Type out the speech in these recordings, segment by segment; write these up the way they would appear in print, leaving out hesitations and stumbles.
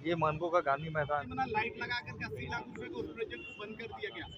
ये मानगो का गांधी मैदान। लाइट लगा करके 80 लाख रुपए को उस प्रोजेक्ट को बंद कर दिया गया।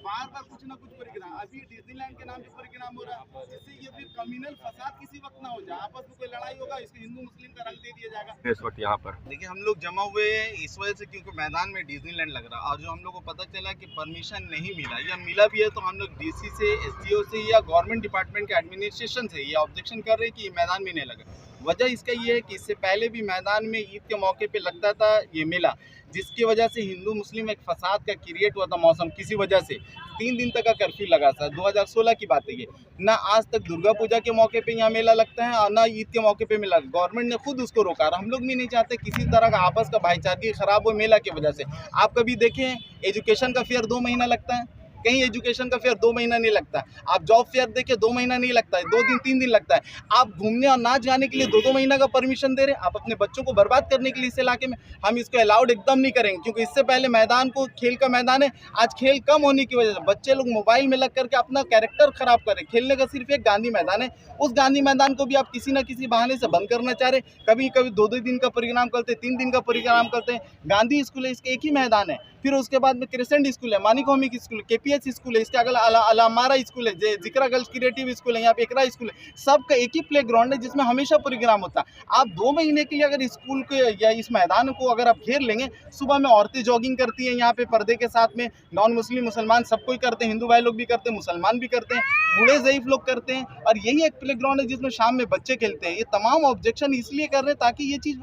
बार बार कुछ ना कुछ परिक्रमा, अभी डिज्नीलैंड के नाम पे परिक्रमा हो रहा है, जिससे ये फिर कम्युनल फसाद किसी वक्त ना हो जाए, आपस में कोई लड़ाई होगा, इसको हिंदू मुस्लिम का रंग दे दिया जाएगा इस वक्त यहाँ पर। देखिए हम लोग जमा हुए हैं इस वजह से क्योंकि मैदान में डिज्नीलैंड लग रहा है, और जो हम लोग को पता चला कि परमिशन नहीं मिला या मिला भी है तो हम लोग डीसी से, एसडीओ से या गवर्नमेंट डिपार्टमेंट के एडमिनिस्ट्रेशन से ये ऑब्जेक्शन कर रहे हैं कि ये मैदान में नहीं लगा। वजह इसका ये है कि इससे पहले भी मैदान में ईद के मौके पे लगता था ये मेला, जिसकी वजह से हिंदू मुस्लिम एक फसाद का क्रिएट हुआ था मौसम किसी वजह से। 3 दिन तक का कर्फ्यू लगा था, 2016 की बात है ये। ना आज तक दुर्गा पूजा के मौके पे यहाँ मेला लगता है और ना ईद के मौके पे मेला, गवर्नमेंट ने खुद उसको रोका। हम लोग भी नहीं चाहते किसी तरह का आपस का भाईचारगी खराब हो मेला की वजह से। आप कभी देखें एजुकेशन का फेयर 2 महीना लगता है, कहीं एजुकेशन का फेयर 2 महीना नहीं लगता है। आप जॉब फेयर देखिए 2 महीना नहीं लगता है, 2 दिन 3 दिन लगता है। आप घूमने और नाच गाने के लिए 2-2 महीना का परमिशन दे रहे हैं, आप अपने बच्चों को बर्बाद करने के लिए इस इलाके में। हम इसको अलाउड एकदम नहीं करेंगे, क्योंकि इससे पहले मैदान को खेल का मैदान है, आज खेल कम होने की वजह से बच्चे लोग मोबाइल में लग करके अपना कैरेक्टर खराब कर रहे। खेलने का सिर्फ एक गांधी मैदान है, उस गांधी मैदान को भी आप किसी न किसी बहाने से बंद करना चाह रहे। कभी कभी 2-2 दिन का प्रोग्राम करते, 3 दिन का प्रोग्राम करते हैं। गांधी स्कूल है, इसके एक ही मैदान है। फिर उसके बाद में क्रिसेंट स्कूल है, मानिक होमिक स्कूल है, केपीएस स्कूल है, इसके अगला अलामारा स्कूल है, जिक्रा गर्ल्स क्रिएटिव स्कूल है, यहाँ पे एकरा स्कूल है। सबका एक ही प्ले ग्राउंड है जिसमें हमेशा प्रोग्राम होता है। आप 2 महीने के लिए अगर स्कूल के या इस मैदान को अगर आप घेर लेंगे, सुबह में औरतें जॉगिंग करती हैं यहाँ पे पर्दे के साथ में, नॉन मुस्लिम मुसलमान सबको ही करते हैं, हिंदू भाई लोग भी करते हैं, मुसलमान भी करते हैं, बूढ़े ज़ईफ लोग करते हैं, और यही एक प्ले ग्राउंड है जिसमें शाम में बच्चे खेलते हैं। ये तमाम ऑब्जेक्शन इसलिए कर रहे हैं ताकि ये चीज़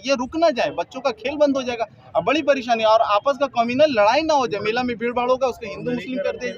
ये रुक ना जाए, बच्चों का खेल बंद हो जाएगा। अब बड़ी परेशानी और आपस का कम्युनल लड़ाई ना हो जाए, मेला में भीड़ भाड़ होगा उसको हिंदू मुस्लिम कर दे।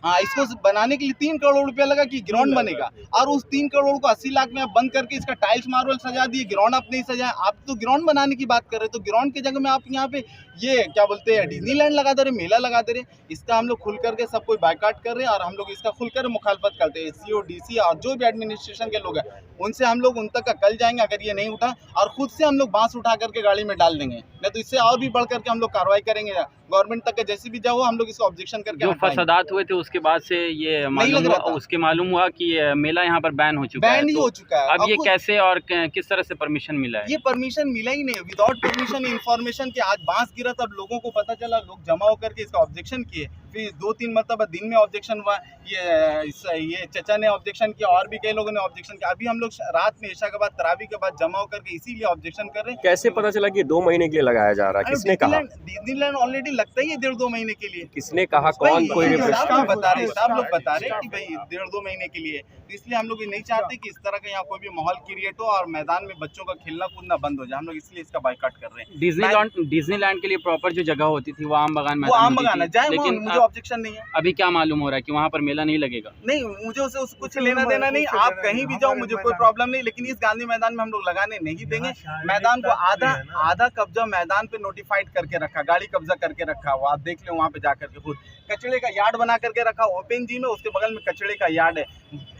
हाँ, इसको बनाने के लिए 3 करोड़ रुपया लगा कि ग्राउंड बनेगा, और उस 3 करोड़ को 80 लाख में आप बंद करके इसका टाइल्स मार्बल सजा दिए, ग्राउंड आप नहीं सजाए। आप तो ग्राउंड बनाने की बात कर रहे हैं, तो ग्राउंड की जगह में आप यहाँ पे ये क्या बोलते हैं डिज्नीलैंड लगा दे रहे, मेला लगा दे रहे। इसका हम लोग खुल करके सब कोई बायकॉट कर रहे हैं, और हम लोग इसका खुलकर मुखालफत करते हैं। एससीओ, डीसी और जो भी एडमिनिस्ट्रेशन के लोग हैं उनसे हम लोग उन तक का कल जाएंगे अगर ये नहीं उठा, और खुद से हम लोग बांस उठा करके गाड़ी में डाल देंगे, नहीं तो इससे और भी बढ़ करके हम लोग कार्रवाई करेंगे। गवर्नमेंट तक जैसे भी जाओ हम लोग इसको ऑब्जेक्शन करके जो फसादात हुए थे उसके बाद से ये मालूम हुआ कि मेला यहाँ पर बैन हो चुका है। बैन ही हो चुका है। अब ये कैसे और किस तरह से परमिशन मिला है? ये परमिशन मिला ही नहीं, विदाउट परमिशन इन्फॉर्मेशन के आज बांस गिरा, तब लोगों को पता चला, लोग जमा होकर के इसका ऑब्जेक्शन किए। फिर 2-3 मरतबा दिन में ऑब्जेक्शन हुआ, ये चचा ने ऑब्जेक्शन किया और भी कई लोगों ने ऑब्जेक्शन किया। अभी हम लोग रात में ईशा के बाद तरावी के बाद जमा होकर के इसीलिए ऑब्जेक्शन कर रहे हैं। कैसे पता चला कि 2 महीने के लिए लगाया जा रहा है? किसने कहा? डिज्नीलैंड ऑलरेडी लगता ही है 1.5-2 महीने के लिए। किसने कहा? कौन? कोई सब बता रहे, सब लोग बता रहे कि भाई 1.5-2 महीने के लिए। तो इसलिए हम लोग ये नहीं चाहते कि इस तरह का यहाँ कोई भी माहौल क्रिएट हो और मैदान में बच्चों का खेलना कूदना बंद हो जाए। हम लोग इसलिए इसका बायकॉट कर रहे हैं। डिज्नीलैंड के लिए प्रॉपर जो जगह होती थी वो आम बगान है, लेकिन मुझे ऑब्जेक्शन नहीं है। अभी क्या मालूम हो रहा है कि वहाँ पर मेला नहीं लगेगा? नहीं, मुझे उससे कुछ लेना देना नहीं। आप कहीं भी जाओ, मुझे कोई प्रॉब्लम नहीं, लेकिन इस गांधी मैदान में हम लोग लगाने नहीं देंगे। मैदान को आधा कब्जा मैदान पे नोटिफाइड करके रखा, गाड़ी कब्जा करके रखा हुआ, आप देख ले वहाँ पे जाकर के। खुद कचड़े का यार्ड बना करके रखा, ओपन जिम है, उसके बगल में कचड़े का यार्ड है।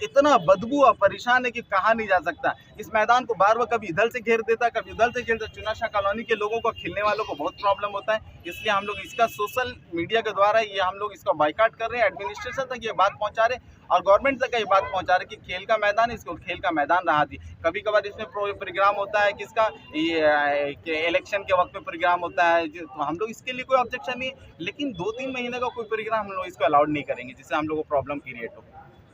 इतना बदबू और परेशान है कि कहा नहीं जा सकता। इस मैदान को बार बार कभी इधर से घेर देता, कभी उधर से घेर देता। चुनाशा कॉलोनी के लोगों को, खेलने वालों को बहुत प्रॉब्लम होता है। इसलिए हम लोग इसका सोशल मीडिया के द्वारा ये हम लोग इसका बायकॉट कर रहे हैं। एडमिनिस्ट्रेशन तक ये बात पहुंचा रहे और गवर्नमेंट तक ये बात पहुंचा रहे कि खेल का मैदान है, इसको खेल का मैदान रहा थी। कभी कभार इसमें प्रोग्राम होता है किसका, ये इलेक्शन के वक्त में प्रोग्राम होता है, तो हम लोग इसके लिए कोई ऑब्जेक्शन नहीं है। लेकिन 2-3 महीने का कोई प्रोग्राम हम लोग इसको अलाउड नहीं करेंगे जिससे हम लोग को प्रॉब्लम क्रिएट हो।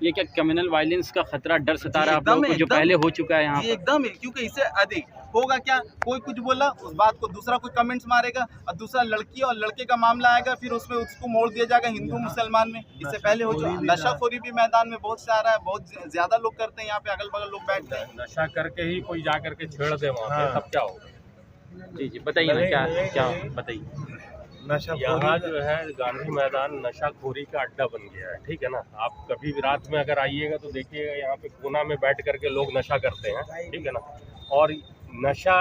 ये क्या कम्युनल वायलेंस का खतरा, डर सता रहा है आप लोगों को जो पहले हो चुका है यहाँ? एकदम, क्योंकि इससे अधिक होगा क्या, कोई कुछ बोला उस बात को दूसरा कोई कमेंट्स मारेगा, और दूसरा लड़की और लड़के का मामला आएगा, फिर उसमें उसको मोड़ दिया जाएगा हिंदू मुसलमान में। इससे पहले हो चुका। नशाखोरी भी मैदान में बहुत सारा है, बहुत ज्यादा लोग करते हैं, यहाँ पे अगल बगल लोग बैठते हैं। नशा करके ही कोई जा करके छेड़ दे वहाँ पे, तब क्या होगा? जी बताइए ना, क्या बताइए। यहाँ जो है गांधी मैदान नशाखोरी का अड्डा बन गया है, ठीक है ना। आप कभी भी रात में अगर आइएगा तो देखिएगा यहाँ पे कोना में बैठ करके लोग नशा करते हैं, ठीक है ना। और नशा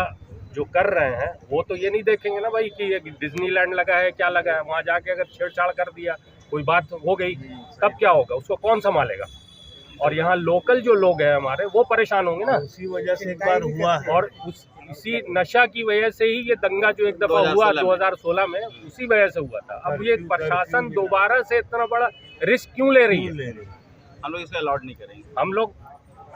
जो कर रहे हैं वो तो ये नहीं देखेंगे ना भाई कि डिज्नीलैंड लगा है क्या लगा है। वहाँ जाके अगर छेड़छाड़ कर दिया, कोई बात हो गई, तब क्या होगा? उसको कौन संभालेगा? और यहाँ लोकल जो लोग हैं हमारे वो परेशान होंगे ना। उसी वजह से एक बार हुआ है, और इसी नशा की वजह से ही ये दंगा जो एक दफा हुआ 2016 में, उसी वजह से हुआ था। अब ये प्रशासन दोबारा से इतना बड़ा रिस्क क्यों ले रही है? हम लोग इसको अलाउड नहीं करेंगे। हम लोग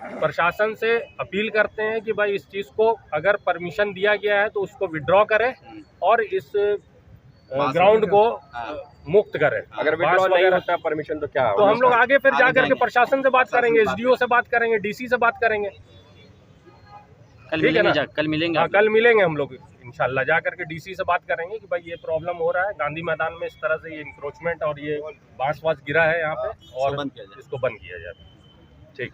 प्रशासन से अपील करते हैं कि भाई इस चीज़ को अगर परमिशन दिया गया है तो उसको विड्रॉ करें और इस ग्राउंड को मुक्त करें। अगर बांस विड्रॉ नहीं वगैरह- होता परमिशन तो क्या तो होगा? हम लोग आगे फिर आगे जा करके जाएंगे। प्रशासन से बात करेंगे, प्रशासन से एसडीओ से बात करेंगे, डीसी से बात करेंगे। कल ठीक है मिलेंगे ना? कल मिलेंगे हाँ, आप कल मिलेंगे हम लोग इंशाल्लाह, जा करके डीसी से बात करेंगे कि भाई ये प्रॉब्लम हो रहा है गांधी मैदान में, इस तरह से ये इंक्रोचमेंट और ये बांस वास गिरा है यहाँ पे और बंद किया जाए। इसको बंद किया जाए। ठीक।